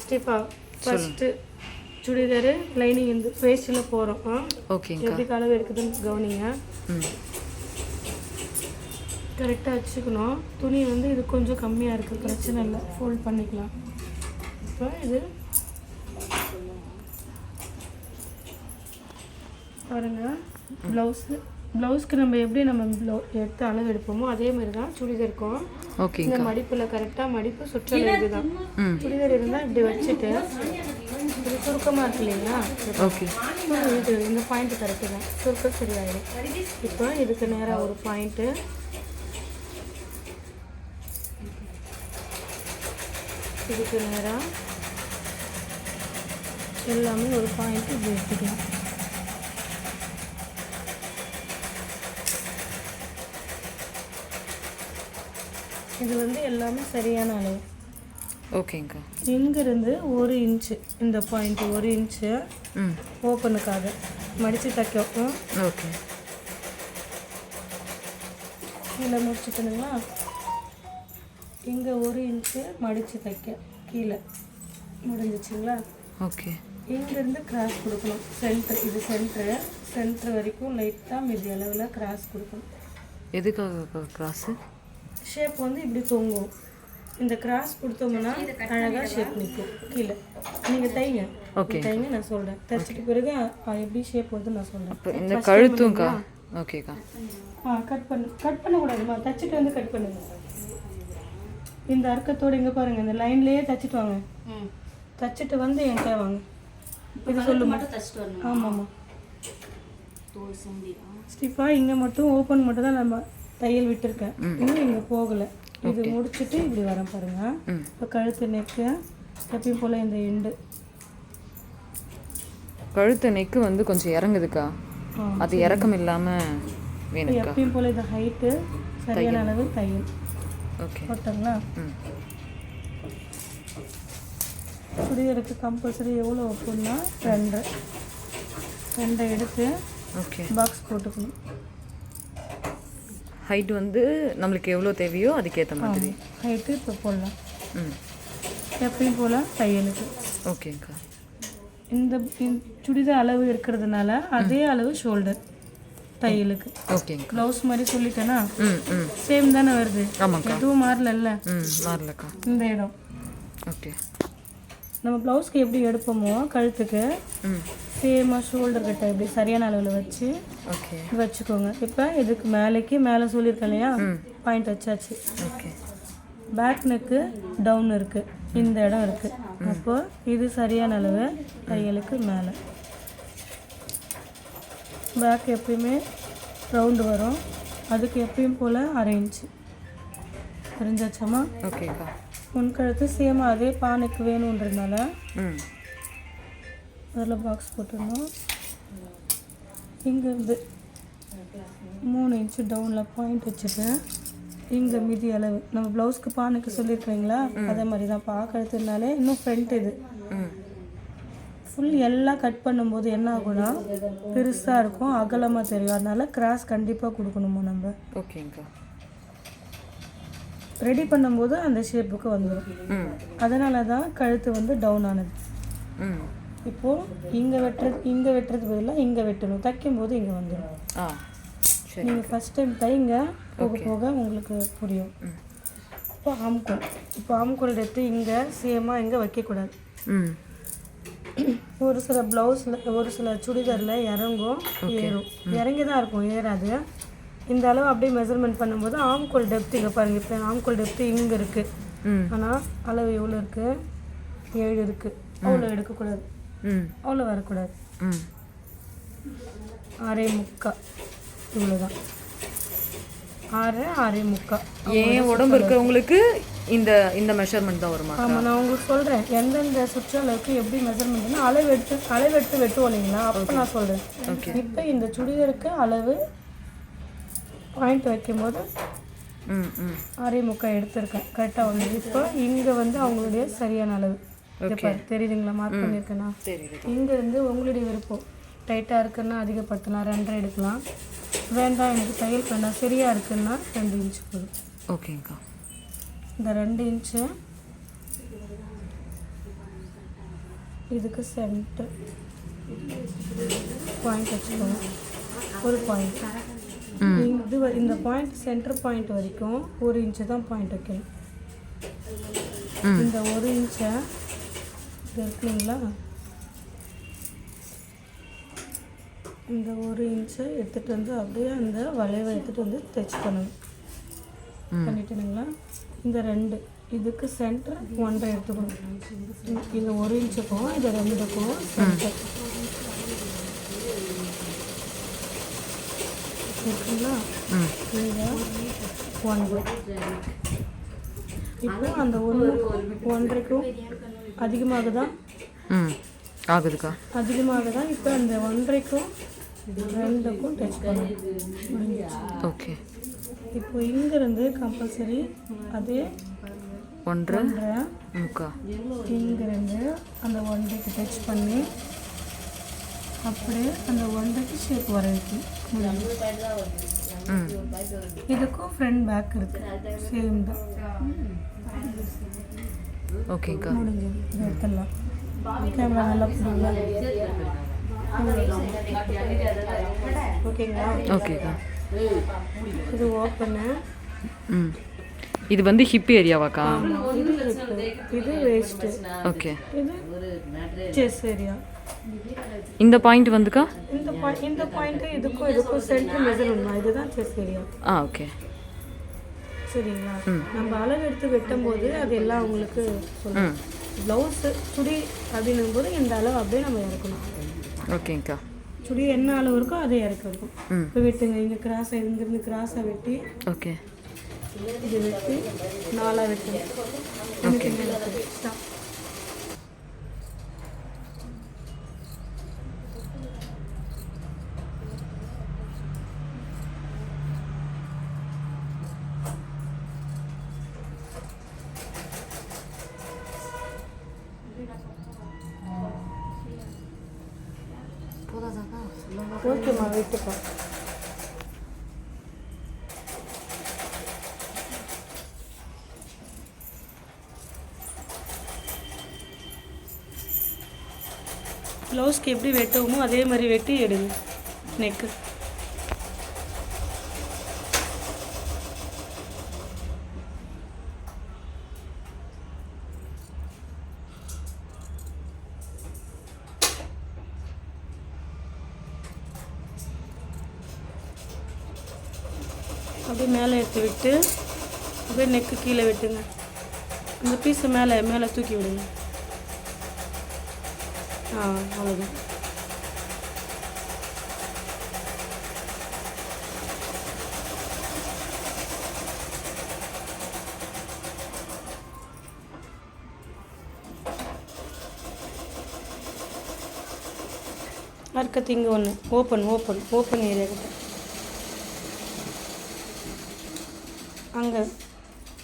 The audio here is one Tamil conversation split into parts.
ஸ்டீஃபா ஃபஸ்ட்டு சுடிதாரு லைனிங் இந்த வேஸ்ட்டில் போகிறோம். ஓகேங்க. எப்படி அளவு எடுக்குதுன்னு கவனிங்க. கரெக்டாக வச்சுக்கணும். துணி வந்து இது கொஞ்சம் கம்மியாக இருக்குது, பிரச்சனை இல்லை, ஃபோல்ட் பண்ணிக்கலாம். இப்போ இது பாருங்கள், ப்ளவுஸ்க்கு நம்ம எப்படி நம்ம எடுத்து அளவு எடுப்போமோ அதே மாதிரி தான் சுடிதாருக்கும். இந்த மடிப்பில் கரெக்டாக மடிப்பு சுற்றலை இதுதான். சுடிதார் இருந்தால் இப்படி வச்சுட்டு இது சுருக்கமாக இருக்கு இல்லைங்களா, இது இந்த பாயிண்ட்டு கரெக்டு தான், சுருக்கம் சரியாயிடும். இப்போ இதுக்கு நேராக ஒரு பாயிண்ட்டு, இதுக்கு நேராக எல்லாமே ஒரு பாயிண்ட்டு இப்படி எடுத்துக்கலாம். இது வந்து எல்லாமே சரியான அளவு. ஓகேங்க. இங்கிருந்து 1 இன்ச்சு, இந்த பாயிண்ட் 1 இன்ச்சு ஓப்பனுக்காக மடித்து தைக்கும். ஓகே. கீழே முடிச்சுக்கணுங்களா, இங்கே 1 இன்ச்சு மடித்து தைக்க கீழே முடிஞ்சிச்சிங்களா. ஓகே. இங்கேருந்து கிராஸ் கொடுக்கணும். சென்டர், இது சென்ட்ரு வரைக்கும் லைட்டாக மீதி அளவில் கிராஸ் கொடுக்கணும். எதுக்காக கிராஸு? ஷேப் வந்து இப்படி தொங்கும். இந்த கிராஸ் கொடுத்தோம்னா அழகாக ஷேப் நிற்கும் கீழே. நீங்கள் தைங்க, தைங்க, நான் சொல்கிறேன். தைச்சிட்டு பிறகு எப்படி ஷேப் வருது நான் சொல்கிறேன். இந்த கழுத்தும்க்கா. ஓகேக்கா. கட் பண்ணக்கூடாதுமா, தைச்சிட்டு வந்து கட் பண்ணுங்க. இந்த அர்க்கத்தோடு இங்கே பாருங்கள், இந்த லைன்லேயே தைச்சிட்டு வாங்க. தைச்சிட்டு வந்து என்கிட்ட வாங்க. இது சொல்லு மட்டும் தைச்சிட்டு வரணும். ஆமாம்மா ஸ்டீஃபா, இங்கே மட்டும் ஓப்பன் மட்டும் தான் நம்ம தையல் விட்டுருக்கேன், இன்னும் இங்கே போகலை. இது முடிச்சுட்டு இப்படி வரேன் பாருங்க. இப்போ கழுத்து நெக்கு எப்பயும் போல் இந்த எண்டு கழுத்து நெக்கு வந்து கொஞ்சம் இறங்குதுக்கா, அது இறக்கம் இல்லாமல் வேணும். எப்பயும் போல் இந்த ஹைட்டு சரியான அளவு தையல். ஓகே, போட்டாங்களா. சுடிதாருக்கு கம்பல்சரி எவ்வளோ வைப்போம்னா 2 எடுத்து பாக்ஸ் போட்டுக்கணும். ஹைட் வந்து நம்மளுக்கு எவ்வளோ தேவையோ அதுக்கேற்ற மாதிரி ஹைட்டு இப்போ போடலாம். எப்பயும் போல் தையலுக்கு. ஓகேங்க்கா. இந்த சுடிதார் அளவு இருக்கிறதுனால அதே அளவு ஷோல்டர் தையலுக்கு. ஓகேங்க. ப்ளவுஸ் மாதிரி சொல்லிட்டேன்னா சேம் தானே வருது. ஆமாக்கா, எதுவும் மாறலல்ல. மாறலக்கா இந்த இடம். ஓகே. நம்ம ப்ளவுஸ்க்கு எப்படி எடுப்போமோ கழுத்துக்கு சேமாக ஷோல்டர் கிட்ட இப்படி சரியான அளவில் வச்சு வச்சுக்கோங்க. இப்போ இதுக்கு மேலே சொல்லியிருக்கேன் இல்லையா, பாயிண்ட் வச்சாச்சு. ஓகே. பேக் நெக்கு டவுன் இருக்குது, இந்த இடம் இருக்குது. அப்போ இது சரியான அளவு தையலுக்கு மேலே. பேக் எப்பயுமே ரவுண்டு வரும், அதுக்கு எப்பயும் போல் 1/2 இன்ச்சு தெரிஞ்சாச்சாமா. ஓகேக்கா. முன்கழுத்து சேமாக அதே பானைக்கு வேணுன்றதுனால அதில் பாக்ஸ் போட்டுடணும். இங்கேருந்து 3 இன்ச்சு டவுனில் பாயிண்ட் வச்சுட்டு இங்கே மீதி அளவு நம்ம ப்ளவுஸ்க்கு பானைக்கு சொல்லியிருக்கிறீங்களா, அதே மாதிரி தான் பார்க்கறதுனாலே இன்னும் ஃப்ரண்ட் இது ஃபுல் எல்லாம் கட் பண்ணும்போது என்ன ஆகும்னா பெருசாக இருக்கும், அகலமாக தெரியும். அதனால கிராஸ் கண்டிப்பாக கொடுக்கணுமோ நம்ம. ஓகேங்கக்கா. ரெடி பண்ணும்போது அந்த ஷேப்புக்கு வந்துடும். அதனால தான் கழுத்து வந்து டவுன் ஆனது. இப்போது இங்கே வெட்டுறது பதிலாக இங்கே வெட்டணும். தைக்கும்போது இங்கே வந்துடும். நீங்கள் ஃபஸ்ட் டைம் தைங்க, போக போக உங்களுக்கு புரியும். இப்போ ஆம்கோல் எடுத்து இங்கே சேமாக இங்கே வைக்கக்கூடாது. ஒரு சில ப்ளவுஸில் ஒரு சில சுடிதாரில் இறங்கும், ஏறும். இறங்கி தான் இருக்கும், ஏறாது. இந்த அளவு அப்படியே மெஷர்மெண்ட் பண்ணும்போது ஆம்கோல் டெப்த் இங்கே பாருங்கள். இப்போ ஆம்கோல் டெப்த்து இங்கே இருக்குது, ஆனால் அளவு எவ்வளோ இருக்குது, 7 இருக்குது. அவ்வளோ எடுக்கக்கூடாது, அவ்வளோ வரக்கூடாது. 6.25 இவ்வளோதான். 6.25. ஏன் உடம்பு இருக்கிறவங்களுக்கு இந்த மெஷர்மெண்ட் தான் வருமா? ஆமாம், நான் உங்களுக்கு சொல்கிறேன் எந்தெந்த சுற்றளவுக்கு எப்படி மெஷர்மெண்ட்னா அளவு எடுத்து வெட்டுவோம் இல்லைங்களா, அப்போ நான் சொல்கிறேன். இப்போ இந்த சுடிதாருக்கு அளவு பாயிண்ட் வைக்கும்போது 6.25 எடுத்திருக்கேன், கரெக்டாக வந்து. இப்போ இங்கே வந்து அவங்களுடைய சரியான அளவு தெரியுதுங்களா, மார்க் பண்ணியிருக்கேன்னா. இங்கேருந்து உங்களுடைய விருப்பம், டைட்டாக இருக்குன்னா அதிகப்படுத்தலாம், 2.5 எடுக்கலாம். வேண்டாம் எனக்கு தையல் வேண்டாம் சரியாக இருக்குன்னா 2 இன்ச்சு போதும். ஓகேங்கக்கா. இந்த 2 இன்ச்சு இதுக்கு சென்டர் பாயிண்ட் வச்சுக்கணும். ஒரு பாயிண்ட் இது இந்த பாயிண்ட் சென்டர் பாயிண்ட் வரைக்கும் 1 இன்ச்சு தான் பாயிண்ட் வைக்கணும். இந்த 1 இன்ச்சை இருக்குங்களா, இந்த 1 இன்ச்சை எடுத்துகிட்டு வந்து அப்படியே அந்த வளைவை எடுத்துகிட்டு வந்து தைச்சிக்கணும். பண்ணிட்டேனுங்களா? இந்த 2 இதுக்கு சென்டர் 1.5 எடுத்துக்கணும். இது 1 இன்ச்சுக்கும் இது 2க்கும் சென்டர் இருக்குங்களா? இங்கே 1. இப்போ அந்த 1.5க்கும் அதிகமாக தான் ஆகுதுக்கா, அதிகமாக தான். இப்போ அந்த 1.5க்கும் 2க்கும் டச் பண்ணணும். ஓகே. இப்போ இங்கேருந்து கம்பல்சரி அதே 1.5 இங்கேருந்து அந்த 1.5க்கு டச் பண்ணி அப்படியே அந்த 1.5க்கு ஷேப் வர வைக்கணும். இதுக்கும் ஃப்ரண்ட் பேக் இருக்கு, சேம் தான். ஓகேக்கா, முடிஞ்சது. இது எடுத்துடலாம். கேமரா நல்லா போடுங்களா? ஓகேங்களா? ஓகேக்கா. இது ஓப்பனு. இது வந்து ஹிப் ஏரியாவாக்கா? இது ஹிப்பு, இது வேஸ்ட்டு, ஓகே. இது செஸ் ஏரியா. இந்த பாயிண்ட் வந்துக்கா? இந்த பாயிண்ட்டு இதுக்கும் சென்டர் மெஷர்மெண்ட் தான். இதுதான் செஸ் ஏரியா. ஓகே. சரிங்களா? நம்ம அளவு எடுத்து வெட்டும் போது அது எல்லாம் உங்களுக்கு சொல்லுவோம். ப்ளவுஸு சுடி அப்படின்னும் போது இந்த அளவு அப்படியே நம்ம இறக்கணும். ஓகேங்கக்கா. சுடி என்ன அளவு இருக்கோ அதை இறக்கணும். இப்போ வெட்டுங்க. இங்கே கிராஸாக இங்கேருந்து கிராஸாக வெட்டி, ஓகே, இது வெட்டி 4ஆக வெட்டுங்க. ஓகே. ஸ்டாப். ஓகேம்மா, வெட்டுப்பா. ப்ளவுஸ்க்கு எப்படி வெட்டுவோமோ அதே மாதிரி வெட்டி எடுங்க. நெக்கு அப்படியே மேலே எடுத்து விட்டு அப்படியே நெக்கு கீழே வெட்டுங்க. இந்த பீஸை மேலே தூக்கி விடுங்க. அவ்வளோதான். அடுத்து இங்கே ஒன்று ஓப்பன் ஏரியா கிட்ட அங்கே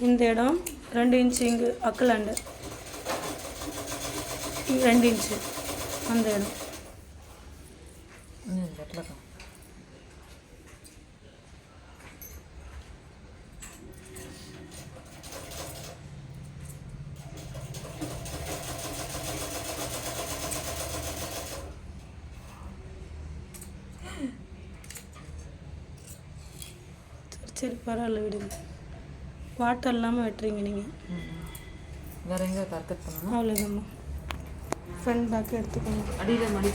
இந்த இடம் 2 இன்ச்சு, இங்கே அக்கலாண்டு 2 இன்ச்சு அந்த இடம். சரி பரவாயில்ல, விடுங்க. வாட்டர் இல்லாமல் வெட்டுறீங்க நீங்கள். வேறு எங்கே கரெக்ட் பண்ணணும்? அவ்வளோதாம்மா. ஃப்ரண்ட் பேக் எடுத்துக்கோங்க. அடியில் மடி